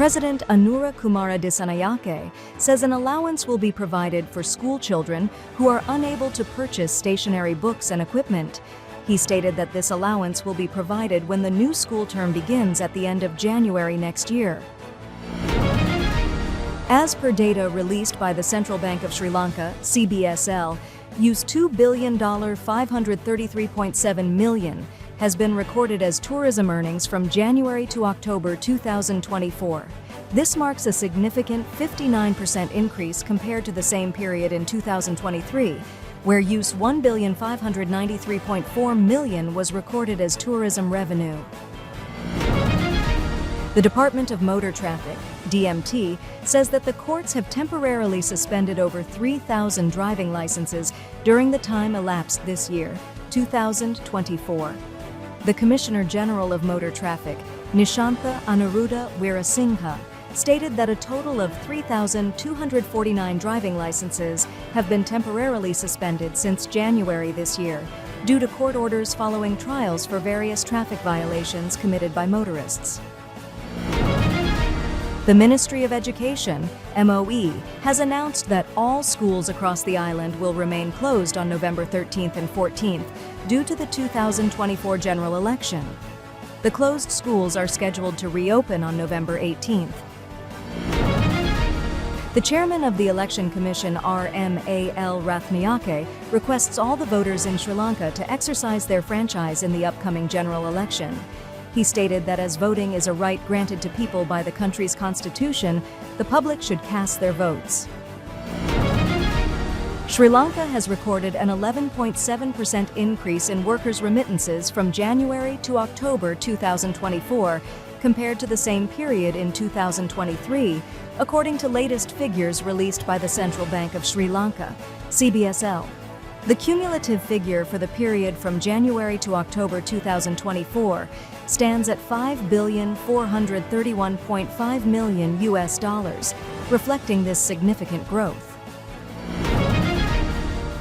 President Anura Kumara Dissanayake says an allowance will be provided for school children who are unable to purchase stationery books and equipment. He stated that this allowance will be provided when the new school term begins at the end of January next year. As per data released by the Central Bank of Sri Lanka, CBSL, $2 billion 533.7 million has been recorded as tourism earnings from January to October 2024. This marks a significant 59% increase compared to the same period in 2023, where $1 billion 593.4 million was recorded as tourism revenue. The Department of Motor Traffic, DMT, says that the courts have temporarily suspended over 3,000 driving licenses during the time elapsed this year, 2024. The Commissioner General of Motor Traffic, Nishantha Anuruddha Wickremesinghe, stated that a total of 3,249 driving licenses have been temporarily suspended since January this year, due to court orders following trials for various traffic violations committed by motorists. The Ministry of Education, MOE, has announced that all schools across the island will remain closed on November 13th and 14th due to the 2024 general election. The closed schools are scheduled to reopen on November 18th. The chairman of the Election Commission, Ranil Wickremesinghe, requests all the voters in Sri Lanka to exercise their franchise in the upcoming general election. He stated that as voting is a right granted to people by the country's constitution, the public should cast their votes. Sri Lanka has recorded an 11.7% increase in workers' remittances from January to October 2024 compared to the same period in 2023, according to latest figures released by the Central Bank of Sri Lanka, CBSL. The cumulative figure for the period from January to October 2024 stands at $5,431.5 million, reflecting this significant growth.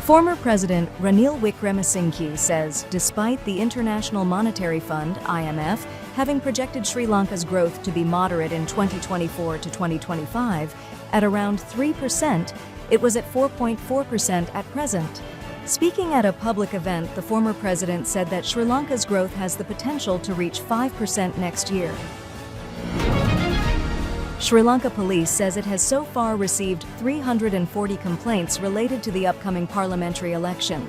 Former President Ranil Wickremesinghe says despite the International Monetary Fund, IMF, having projected Sri Lanka's growth to be moderate in 2024 to 2025 at around 3%, it was at 4.4% at present. Speaking at a public event, the former president said that Sri Lanka's growth has the potential to reach 5% next year. Sri Lanka police says it has so far received 340 complaints related to the upcoming parliamentary election.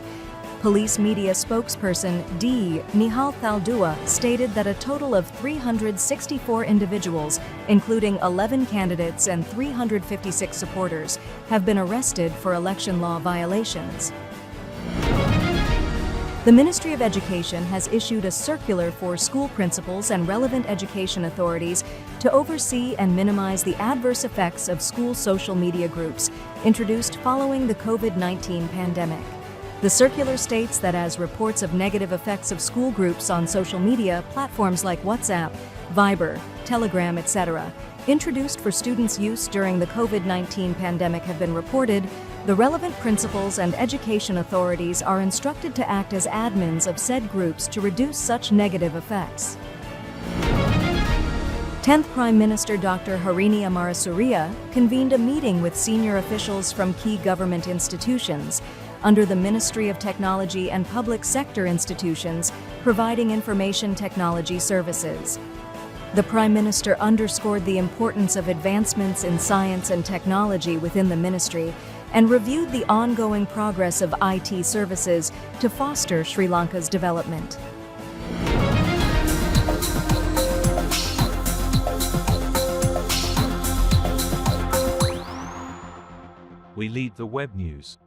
Police media spokesperson D. Nihal Thaldua stated that a total of 364 individuals, including 11 candidates and 356 supporters, have been arrested for election law violations. The Ministry of Education has issued a circular for school principals and relevant education authorities to oversee and minimize the adverse effects of school social media groups introduced following the COVID-19 pandemic. The circular states that as reports of negative effects of school groups on social media platforms like WhatsApp, Viber, Telegram, etc., introduced for students' use during the COVID-19 pandemic have been reported, the relevant principals and education authorities are instructed to act as admins of said groups to reduce such negative effects. 10th Prime Minister Dr. Harini Amarasuriya convened a meeting with senior officials from key government institutions under the Ministry of Technology and Public Sector institutions providing information technology services. The Prime Minister underscored the importance of advancements in science and technology within the ministry and reviewed the ongoing progress of IT services to foster Sri Lanka's development. We lead the web news.